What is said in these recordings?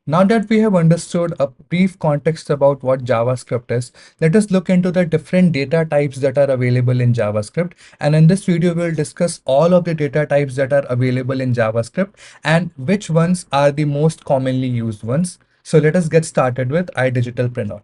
Now that we have understood a brief context about what JavaScript is, let us look into the different data types that are available in JavaScript. And in this video, we'll discuss all of the data types that are available in JavaScript and which ones are the most commonly used ones. So let us get started with iDigitalPreneur.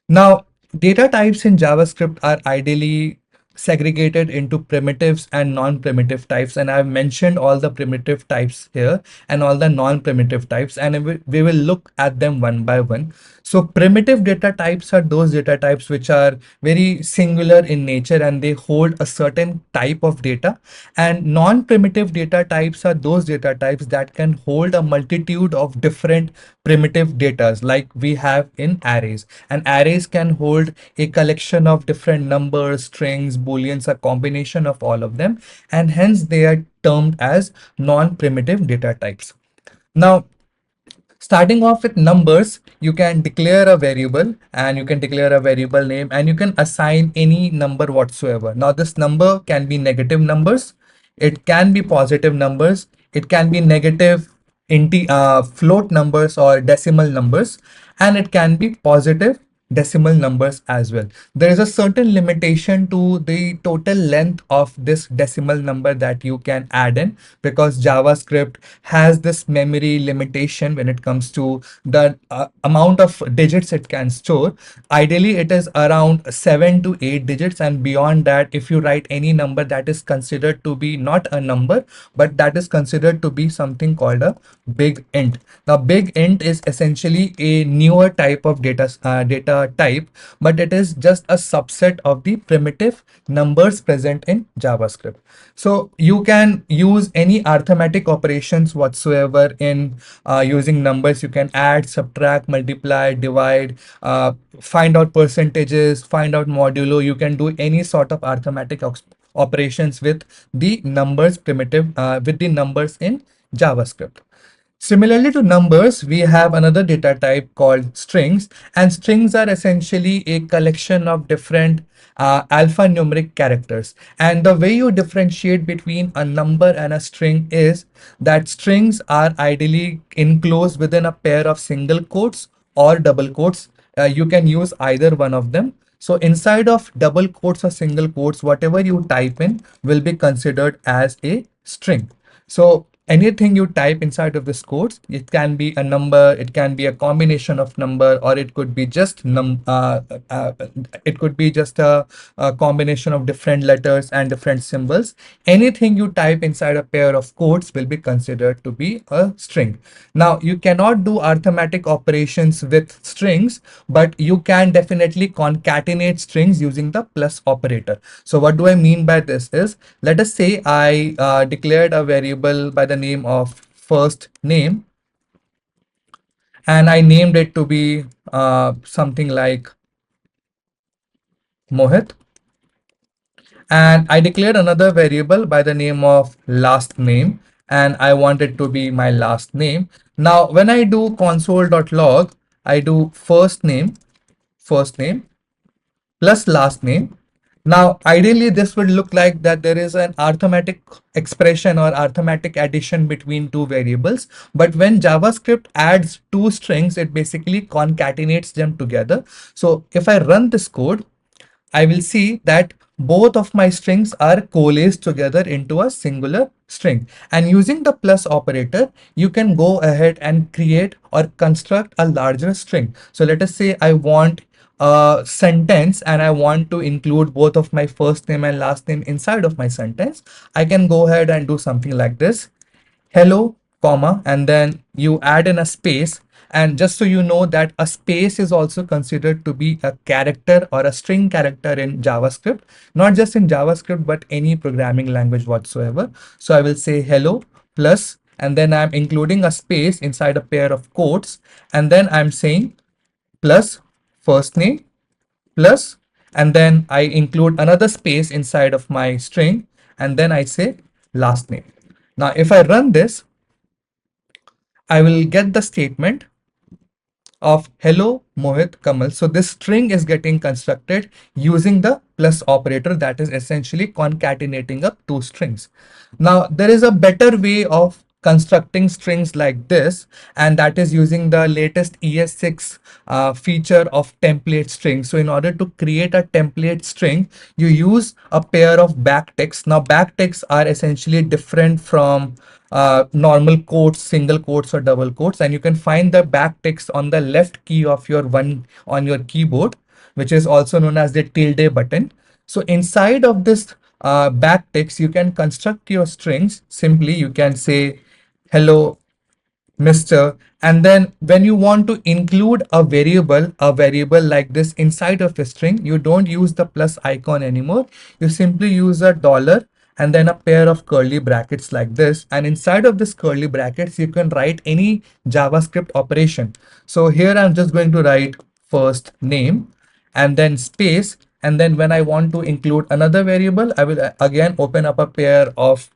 Now, data types in JavaScript are ideally segregated into primitives and non-primitive types, and I've mentioned all the primitive types here and all the non-primitive types, and we will look at them one by one. So primitive data types are those data types which are very singular in nature and they hold a certain type of data, and non-primitive data types are those data types that can hold a multitude of different primitive data like we have in arrays. And arrays can hold a collection of different numbers, strings, booleans, a combination of all of them, and hence they are termed as non-primitive data types. Now, starting off with numbers, you can declare a variable and you can declare a variable name and you can assign any number whatsoever. Now, this number can be negative numbers, it can be positive numbers, it can be negative float numbers or decimal numbers, and it can be positive decimal numbers as well. There is a certain limitation to the total length of this decimal number that you can add in, because JavaScript has this memory limitation when it comes to the amount of digits it can store. Ideally, it is around 7 to 8 digits, and beyond that, if you write any number, that is considered to be not a number, but that is considered to be something called a big int. Now, big int is essentially a newer type of data type, but it is just a subset of the primitive numbers present in JavaScript. So you can use any arithmetic operations whatsoever in using numbers. You can add, subtract, multiply, divide, find out percentages, find out modulo. You can do any sort of arithmetic operations with the numbers primitive, with the numbers in JavaScript. Similarly to numbers, we have another data type called strings, and strings are essentially a collection of different alphanumeric characters. And the way you differentiate between a number and a string is that strings are ideally enclosed within a pair of single quotes or double quotes. You can use either one of them. So inside of double quotes or single quotes, whatever you type in will be considered as a string. So anything you type inside of this quotes, it can be a number, it can be a combination of number, or it could be just a combination of different letters and different symbols. Anything you type inside a pair of quotes will be considered to be a string. Now, you cannot do arithmetic operations with strings, but you can definitely concatenate strings using the plus operator. So what do I mean by this is, let us say I declared a variable by the name of first name, and I named it to be something like Mohit. And I declared another variable by the name of last name, and I want it to be my last name. Now, when I do console.log, I do first name plus last name. Now, ideally, this would look like that there is an arithmetic expression or arithmetic addition between two variables. But when JavaScript adds two strings, it basically concatenates them together. So if I run this code, I will see that both of my strings are coalesced together into a singular string. And using the plus operator, you can go ahead and create or construct a larger string. So let us say I want a sentence and I want to include both of my first name and last name inside of my sentence. I can go ahead and do something like this: hello, comma, and then you add in a space. And just so you know that a space is also considered to be a character or a string character in JavaScript, not just in JavaScript, but any programming language whatsoever. So I will say hello plus, and then I'm including a space inside a pair of quotes, and then I'm saying plus first name plus, and then I include another space inside of my string, and then I say last name. Now, if I run this, I will get the statement of hello Mohit Kamal. So this string is getting constructed using the plus operator, that is essentially concatenating up two strings. Now, there is a better way of constructing strings like this, and that is using the latest ES6 feature of template string. So in order to create a template string, you use a pair of backticks. Now backticks are essentially different from normal quotes, single quotes or double quotes, and you can find the backticks on the left key of your one on your keyboard, which is also known as the tilde button. So inside of this backticks, you can construct your strings. Simply, you can say hello, Mr. And then when you want to include a variable like this inside of a string, you don't use the plus icon anymore. You simply use a dollar and then a pair of curly brackets like this. And inside of this curly brackets, you can write any JavaScript operation. So here I'm just going to write first name and then space. And then when I want to include another variable, I will again open up a pair of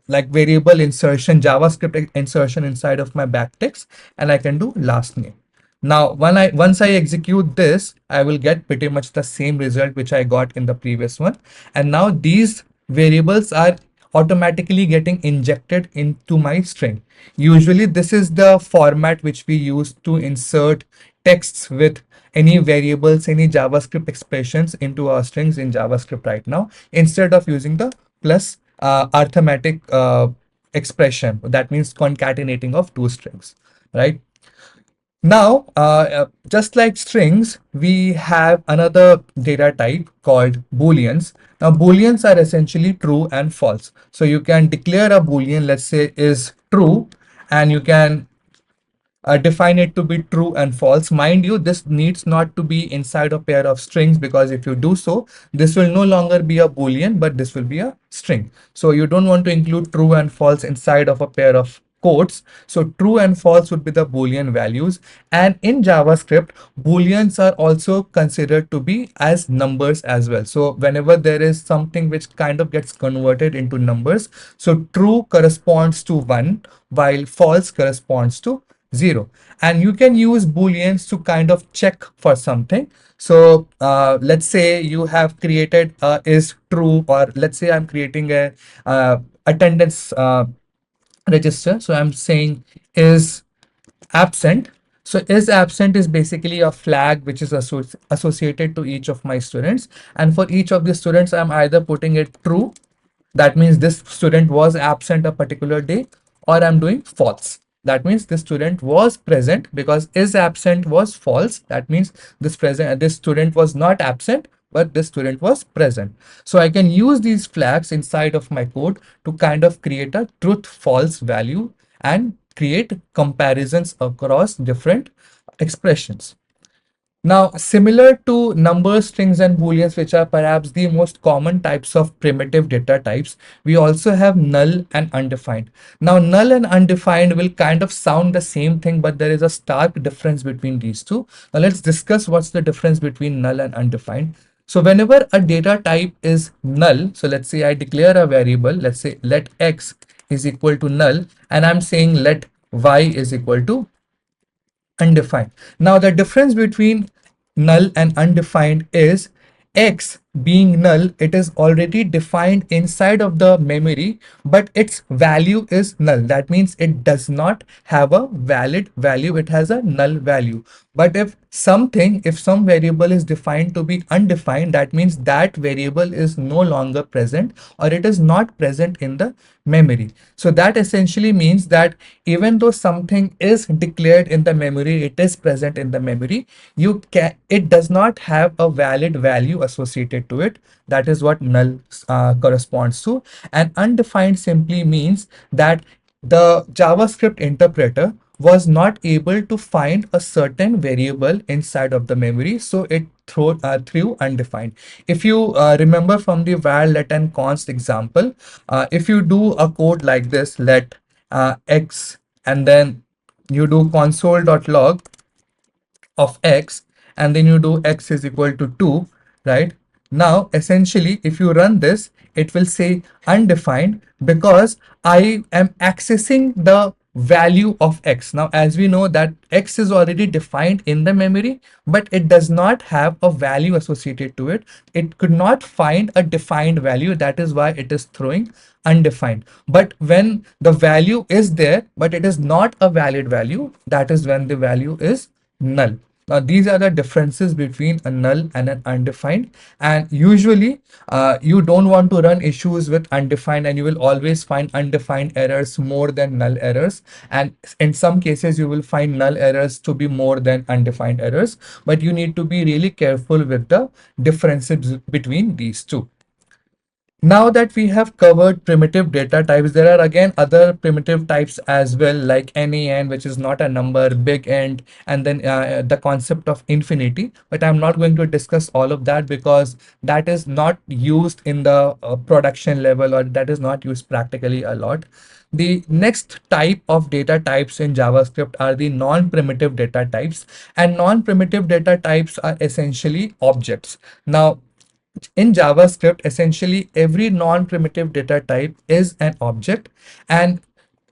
like variable insertion, JavaScript insertion inside of my backticks, and I can do last name. Now, once I execute this, I will get pretty much the same result which I got in the previous one. And now these variables are automatically getting injected into my string. Usually this is the format which we use to insert texts with any variables, any JavaScript expressions into our strings in JavaScript right now, instead of using the plus arithmetic expression. That means concatenating of two strings, right? Now, just like strings, we have another data type called Booleans. Now, Booleans are essentially true and false. So you can declare a Boolean, let's say, is true, and you can define it to be true and false. Mind you, this needs not to be inside a pair of strings, because if you do so, this will no longer be a Boolean, but this will be a string. So you don't want to include true and false inside of a pair of quotes. So true and false would be the Boolean values. And in JavaScript, Booleans are also considered to be as numbers as well. So whenever there is something which kind of gets converted into numbers, so true corresponds to 1, while false corresponds to 0. And you can use Booleans to kind of check for something. So let's say you have created is true, or let's say I'm creating a attendance register. So I'm saying is absent. So is absent is basically a flag which is associated to each of my students. And for each of the students, I'm either putting it true, that means this student was absent a particular day, or I'm doing false. That means this student was present, because is absent was false. That means this student was not absent, but this student was present. So I can use these flags inside of my code to kind of create a truth false value and create comparisons across different expressions. Now, similar to numbers, strings, and booleans, which are perhaps the most common types of primitive data types, we also have null and undefined. Now, null and undefined will kind of sound the same thing, but there is a stark difference between these two. Now, let's discuss what's the difference between null and undefined. So whenever a data type is null, so let's say I declare a variable, let's say let x is equal to null, and I'm saying let y is equal to undefined. Now the difference between null and undefined is x being null, it is already defined inside of the memory, but its value is null. That means it does not have a valid value, it has a null value. But if some variable is defined to be undefined, that means that variable is no longer present, or it is not present in the memory. So that essentially means that even though something is declared in the memory, it is present in the memory, it does not have a valid value associated to it. That is what null corresponds to. And undefined simply means that the JavaScript interpreter was not able to find a certain variable inside of the memory, so it threw undefined. If you remember from the var, let, and const example, if you do a code like this, let x, and then you do console.log of x, and then you do x is equal to 2, right? Now, essentially, if you run this, it will say undefined, because I am accessing the value of x. Now, as we know that x is already defined in the memory, but it does not have a value associated to it. It could not find a defined value. That is why it is throwing undefined. But when the value is there, but it is not a valid value, that is when the value is null. Now, these are the differences between a null and an undefined. And usually, you don't want to run issues with undefined, and you will always find undefined errors more than null errors. And in some cases, you will find null errors to be more than undefined errors. But you need to be really careful with the differences between these two. Now that we have covered primitive data types, there are again other primitive types as well, like NaN, which is not a number, BigInt, and then the concept of infinity. But I'm not going to discuss all of that because that is not used in the production level, or that is not used practically a lot. The next type of data types in JavaScript are the non-primitive data types, and non-primitive data types are essentially objects. Now, in JavaScript, essentially every non-primitive data type is an object, and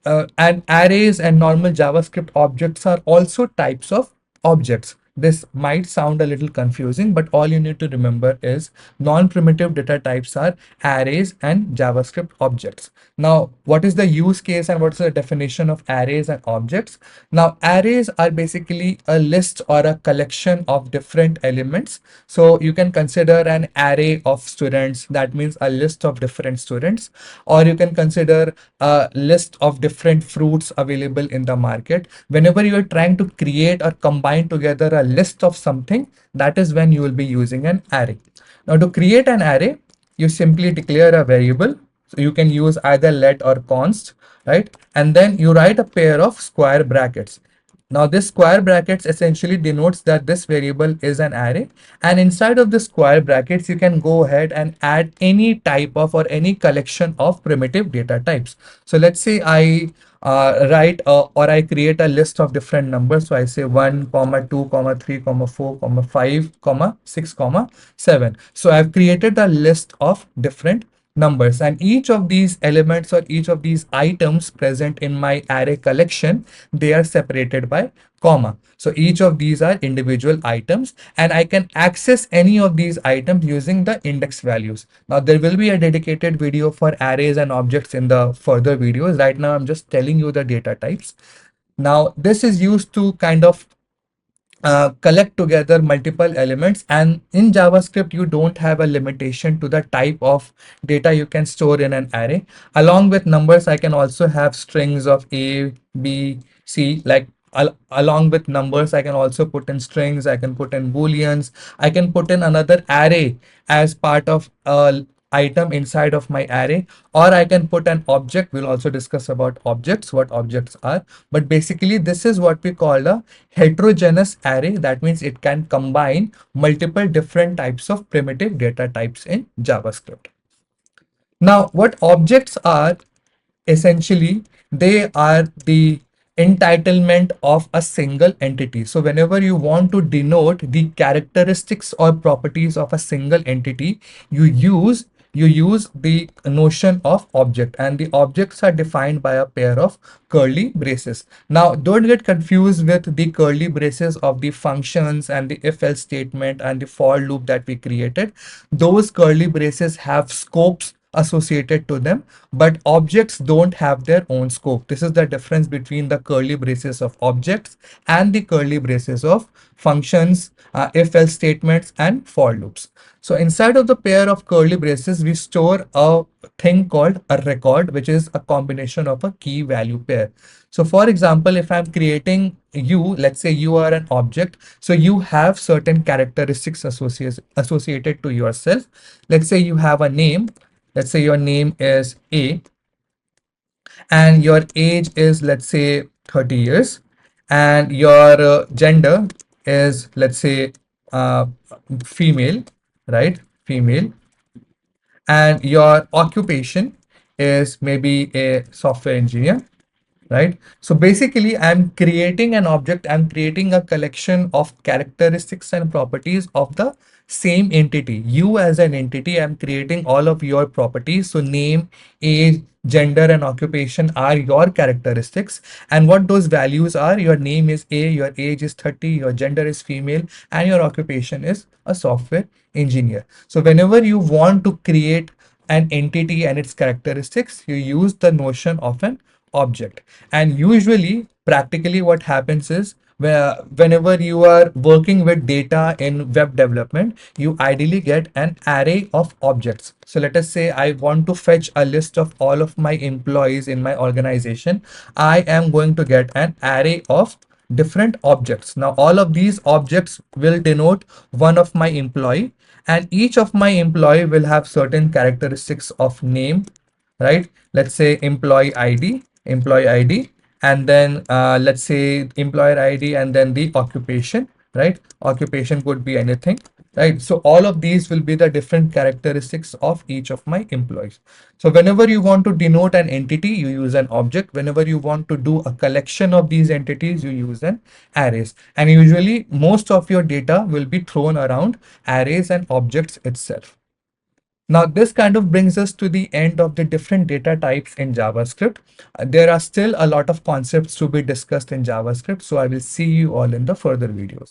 arrays and normal JavaScript objects are also types of objects. This might sound a little confusing, but all you need to remember is non-primitive data types are arrays and JavaScript objects. Now, what is the use case and what's the definition of arrays and objects? Now, arrays are basically a list or a collection of different elements. So you can consider an array of students, that means a list of different students, or you can consider a list of different fruits available in the market. Whenever you are trying to create or combine together a list of something, that is when you will be using an array. Now, to create an array, you simply declare a variable. So you can use either let or const, right? And then you write a pair of square brackets. Now, this square brackets essentially denotes that this variable is an array, and inside of the square brackets, you can go ahead and add any type of or any collection of primitive data types. So let's say I write or I create a list of different numbers. So I say 1, comma 2, comma 3, comma 4, comma 5, comma 6, comma 7. So I've created a list of different numbers, and each of these elements or each of these items present in my array collection, they are separated by comma. So each of these are individual items, and I can access any of these items using the index values. Now, there will be a dedicated video for arrays and objects in the further videos. Right now I'm just telling you the data types. Now, this is used to kind of collect together multiple elements, and in JavaScript you don't have a limitation to the type of data you can store in an array. Along with numbers, I can also have strings of A, B, C. Like along with numbers, I can also put in strings, I can put in booleans, I can put in another array as part of a item inside of my array, or I can put an object. We'll also discuss about objects, what objects are. But basically, this is what we call a heterogeneous array. That means it can combine multiple different types of primitive data types in JavaScript. Now, what objects are, essentially, they are the entitlement of a single entity. So whenever you want to denote the characteristics or properties of a single entity, you use the notion of object, and the objects are defined by a pair of curly braces. Now, don't get confused with the curly braces of the functions and the if else statement and the for loop that we created. Those curly braces have scopes associated to them, but objects don't have their own scope. This is the difference between the curly braces of objects and the curly braces of functions, if else statements, and for loops. So inside of the pair of curly braces, we store a thing called a record, which is a combination of a key value pair. So for example, if I'm creating you, let's say you are an object, so you have certain characteristics associated to yourself. Let's say you have a name. Let's say your name is A, and your age is, let's say, 30 years, and your gender is, let's say, uh, female, right? Female. And your occupation is maybe a software engineer. right? So basically, I'm creating an object, I'm creating a collection of characteristics and properties of the same entity. You as an entity, I'm creating all of your properties. So name, age, gender, and occupation are your characteristics. And what those values are, your name is A, your age is 30, your gender is female, and your occupation is a software engineer. So whenever you want to create an entity and its characteristics, you use the notion of an object. And usually, practically, what happens is whenever you are working with data in web development, you ideally get an array of objects. So let us say I want to fetch a list of all of my employees in my organization. I am going to get an array of different objects. Now, all of these objects will denote one of my employee, and each of my employee will have certain characteristics of name, right? Let's say employee ID, and then let's say employer ID, and then the occupation, right? Occupation could be anything, right? So all of these will be the different characteristics of each of my employees. So whenever you want to denote an entity, you use an object. Whenever you want to do a collection of these entities, you use an arrays. And usually most of your data will be thrown around arrays and objects itself. Now, this kind of brings us to the end of the different data types in JavaScript. There are still a lot of concepts to be discussed in JavaScript, so I will see you all in the further videos.